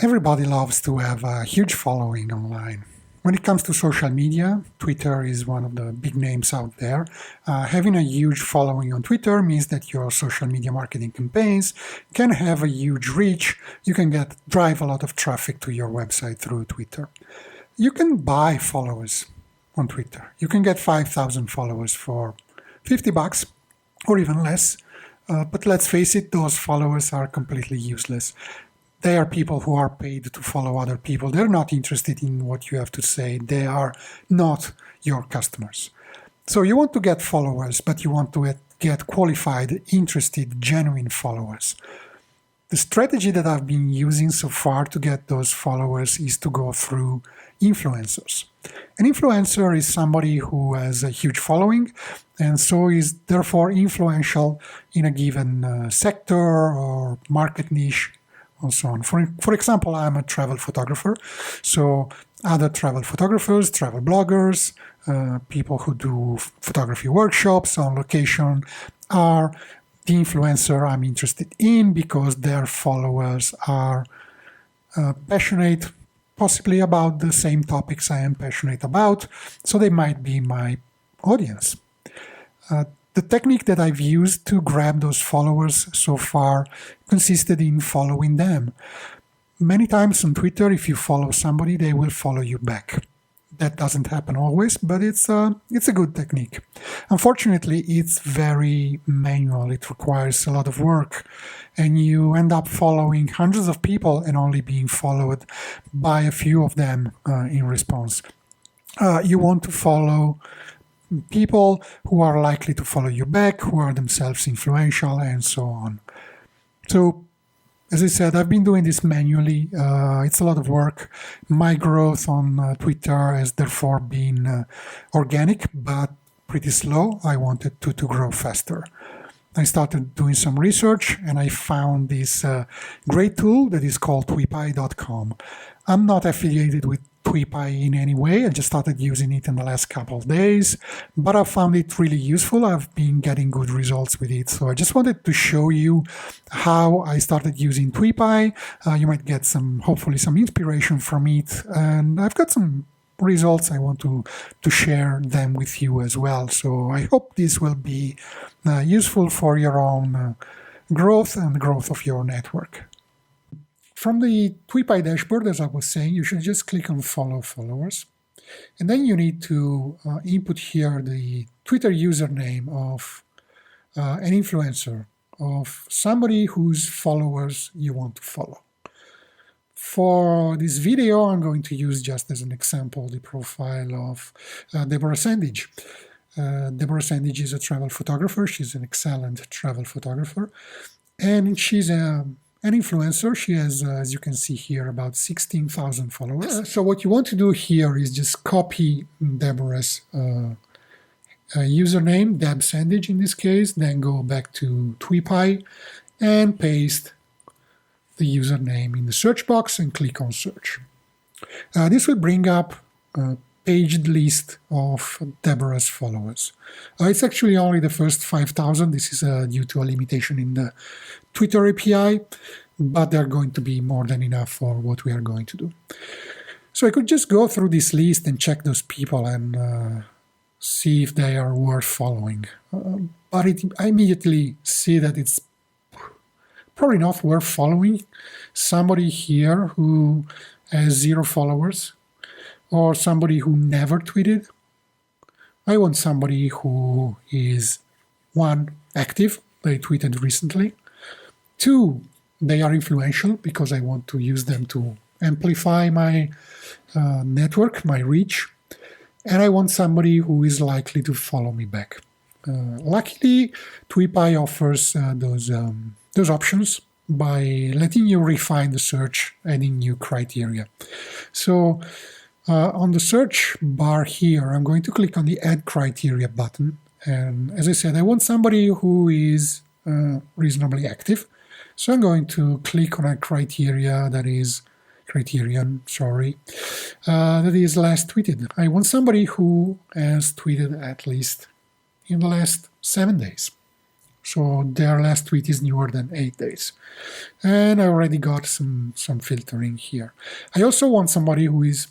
Everybody loves to have a huge following online. When it comes to social media, Twitter is one of the big names out there. Having a huge following on Twitter means that your social media marketing campaigns can have a huge reach. You can drive a lot of traffic to your website through Twitter. You can buy followers on Twitter. You can get 5,000 followers for $50 or even less. But let's face it, those followers are completely useless. They are people who are paid to follow other people. They're not interested in what you have to say. They are not your customers. So you want to get followers, but you want to get qualified, interested, genuine followers. The strategy that I've been using so far to get those followers is to go through influencers. An influencer is somebody who has a huge following and so is therefore influential in a given sector or market niche and so on. For example, I'm a travel photographer, so other travel photographers, travel bloggers, people who do photography workshops on location are the influencer I'm interested in because their followers are passionate, possibly about the same topics I am passionate about, so they might be my audience. The technique that I've used to grab those followers so far consisted in following them. Many times on Twitter, if you follow somebody, they will follow you back. That doesn't happen always, but it's a good technique. Unfortunately, it's very manual. It requires a lot of work, and you end up following hundreds of people and only being followed by a few of them in response. You want to follow people who are likely to follow you back, who are themselves influential, and so on. So, as I said, I've been doing this manually. It's a lot of work. My growth on Twitter has therefore been organic, but pretty slow. I wanted to grow faster. I started doing some research, and I found this great tool that is called Tweepi.com. I'm not affiliated with Tweepi in any way. I just started using it in the last couple of days, but I found it really useful. I've been getting good results with it. So I just wanted to show you how I started using Tweepi. You might get hopefully some inspiration from it. And I've got some results. I want to share them with you as well. So I hope this will be useful for your own growth and the growth of your network. From the Tweepi dashboard, as I was saying, you should just click on Follow Followers. And then you need to input here the Twitter username of an influencer, of somebody whose followers you want to follow. For this video, I'm going to use just as an example the profile of Deborah Sandage. Deborah Sandage is a travel photographer. She's an excellent travel photographer. And she's an influencer. She has, as you can see here, about 16,000 followers. So what you want to do here is just copy Deborah's username, Deb Sandage in this case, then go back to Tweepi and paste the username in the search box and click on search. This will bring up a paged list of Deborah's followers. It's actually only the first 5,000. This is due to a limitation in the Twitter API, but they're going to be more than enough for what we are going to do. So I could just go through this list and check those people and see if they are worth following. But I immediately see that it's probably not worth following somebody here who has 0 followers or somebody who never tweeted. I want somebody who is 1, active, they tweeted recently, 2, they are influential because I want to use them to amplify my network, my reach, and I want somebody who is likely to follow me back. Luckily, Tweepi offers those options by letting you refine the search, adding new criteria. So on the search bar here, I'm going to click on the Add Criteria button. And as I said, I want somebody who is reasonably active. So I'm going to click on a criterion that is last tweeted. I want somebody who has tweeted at least in the last 7 days. So their last tweet is newer than 8 days. And I already got some filtering here. I also want somebody who is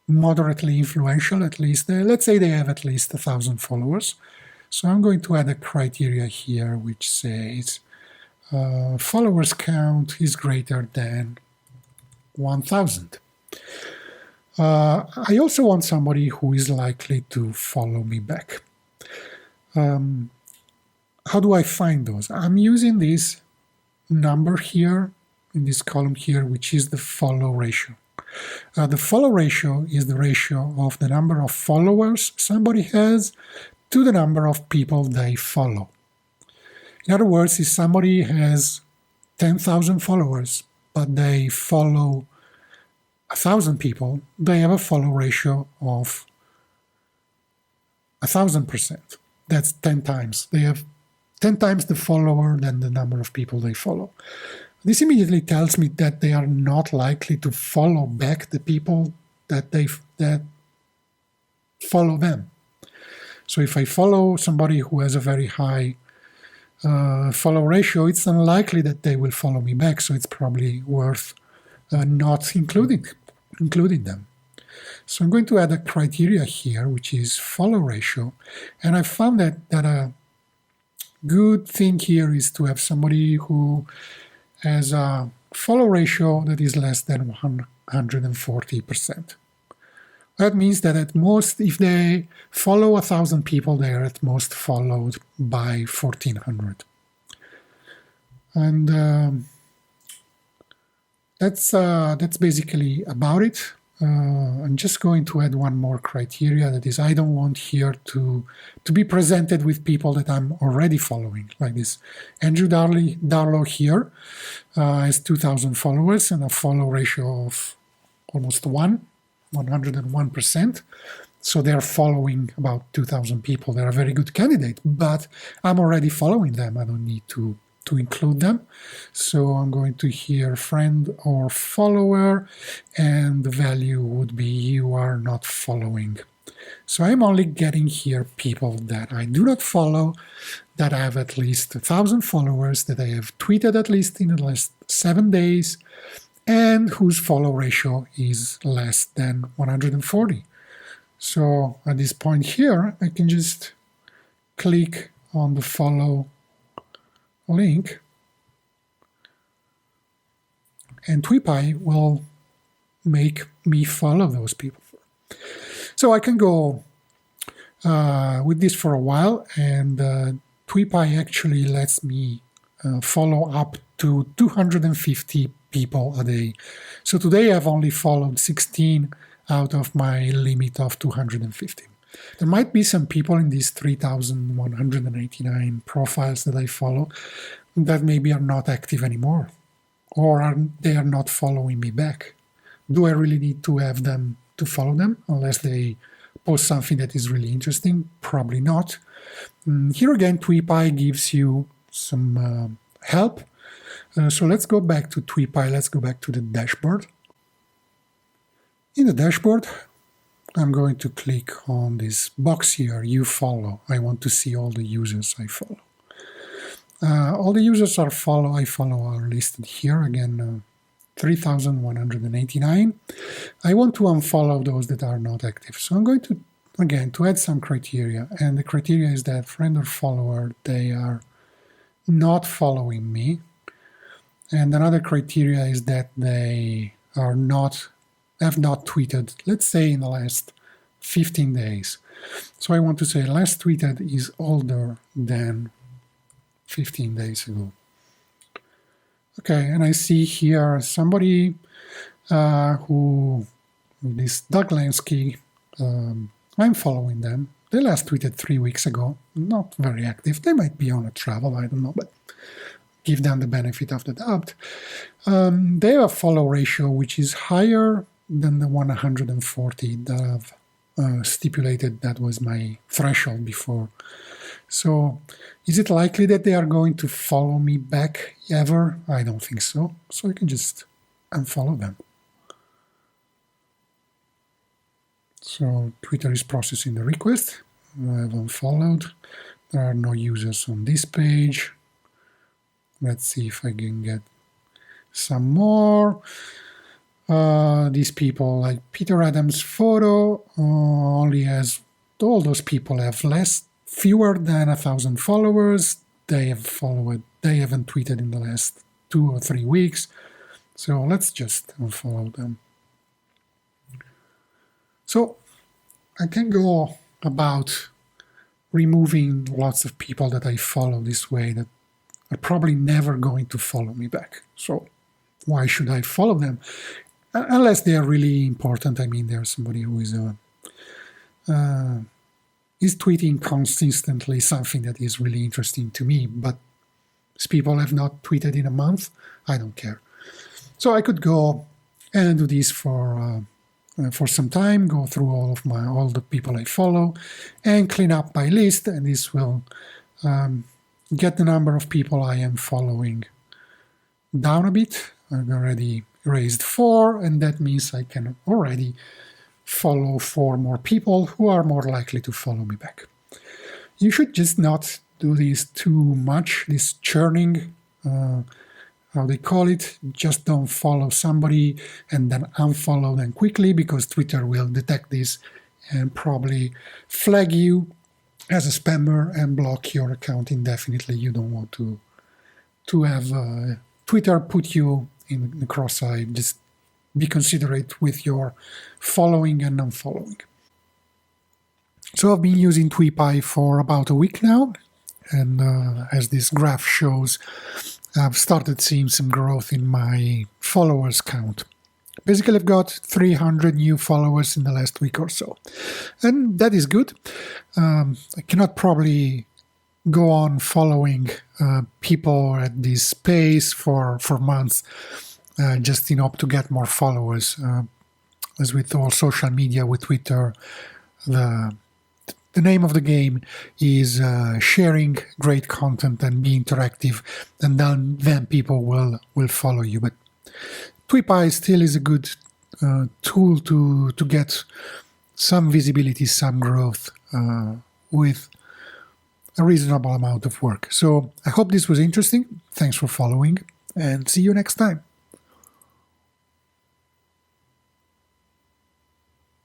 moderately influential, at least. Let's say they have at least 1,000 followers. So I'm going to add a criteria here which says followers count is greater than 1,000. I also want somebody who is likely to follow me back. How do I find those? I'm using this number here in this column here, which is the follow ratio. The follow ratio is the ratio of the number of followers somebody has to the number of people they follow. In other words, if somebody has 10,000 followers, but they follow 1,000 people, they have a follow ratio of 1,000%. That's 10 times. They have 10 times the follower than the number of people they follow. This immediately tells me that they are not likely to follow back the people that follow them. So if I follow somebody who has a very high follow ratio, it's unlikely that they will follow me back. So it's probably worth not including them. So I'm going to add a criteria here, which is follow ratio. And I found that a good thing here is to have somebody who has a follow ratio that is less than 140%. That means that at most, if they follow 1,000 people, they are at most followed by 1,400. And that's basically about it. I'm just going to add one more criteria, that is, I don't want here to be presented with people that I'm already following, like this. Andrew Darlow here has 2,000 followers and a follow ratio of almost 101%. So they're following about 2,000 people. They're a very good candidate, but I'm already following them. I don't need to include them. So I'm going to here friend or follower, and the value would be you are not following. So I'm only getting here people that I do not follow, that have at least 1,000 followers, that I have tweeted at least in the last 7 days, and whose follow ratio is less than 140. So at this point here, I can just click on the follow link, and Tweepi will make me follow those people. So I can go with this for a while, and Tweepi actually lets me follow up to 250 people a day. So today I've only followed 16 out of my limit of 250. There might be some people in these 3,189 profiles that I follow that maybe are not active anymore, or they are not following me back. Do I really need to have them to follow them unless they post something that is really interesting? Probably not. Here again, Tweepi gives you some help. So let's go back to Tweepi. Let's go back to the dashboard. In the dashboard, I'm going to click on this box here, you follow. I want to see all the users I follow. All the users I follow are listed here. Again, 3,189. I want to unfollow those that are not active. So I'm going to, again, to add some criteria. And the criteria is that friend or follower, they are not following me. And another criteria is that they have not tweeted, let's say, in the last 15 days. So I want to say last tweeted is older than 15 days ago. Okay, and I see here somebody who, this Doug Lansky, I'm following them. They last tweeted 3 weeks ago, not very active. They might be on a travel, I don't know, but give them the benefit of the doubt. They have a follow ratio which is higher than the 140 that I've stipulated. That was my threshold before. So is it likely that they are going to follow me back ever? I don't think so. So I can just unfollow them. So Twitter is processing the request. I have unfollowed. There are no users on this page. Let's see if I can get some more. These people, like Peter Adams' photo, only has, all those people have fewer than 1,000 followers. They haven't tweeted in the last 2 or 3 weeks. So let's just unfollow them. So I can go about removing lots of people that I follow this way that are probably never going to follow me back. So why should I follow them? Unless they are really important. I mean, there's somebody who is tweeting consistently something that is really interesting to me, but these people have not tweeted in a month. I don't care. So I could go and do this for some time, go through all the people I follow, and clean up my list, and this will get the number of people I am following down a bit. I've already raised 4, and that means I can already follow 4 more people who are more likely to follow me back. You should just not do this too much, this churning, how they call it. Just don't follow somebody and then unfollow them quickly, because Twitter will detect this and probably flag you as a spammer and block your account indefinitely. You don't want to have Twitter put you in the crosseye. Just be considerate with your following and unfollowing. So I've been using Tweepi for about a week now, and as this graph shows, I've started seeing some growth in my followers count. Basically, I've got 300 new followers in the last week or so, and that is good. I cannot probably go on following people at this pace for months, just in hope to get more followers. As with all social media, with Twitter, the name of the game is sharing great content and be interactive, and then people will follow you. But Tweepi still is a good tool to get some visibility, some growth with a reasonable amount of work. So I hope this was interesting. Thanks for following, and see you next time.